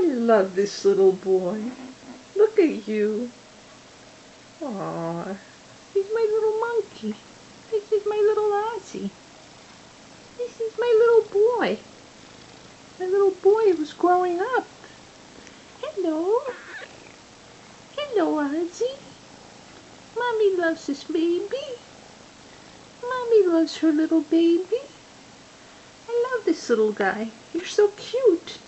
I love this little boy. Look at you. Aw, he's my little monkey. This is my little Ozzy. This is my little boy. My little boy who's growing up. Hello. Hello, Ozzy. Mommy loves this baby. Mommy loves her little baby. I love this little guy. You're so cute.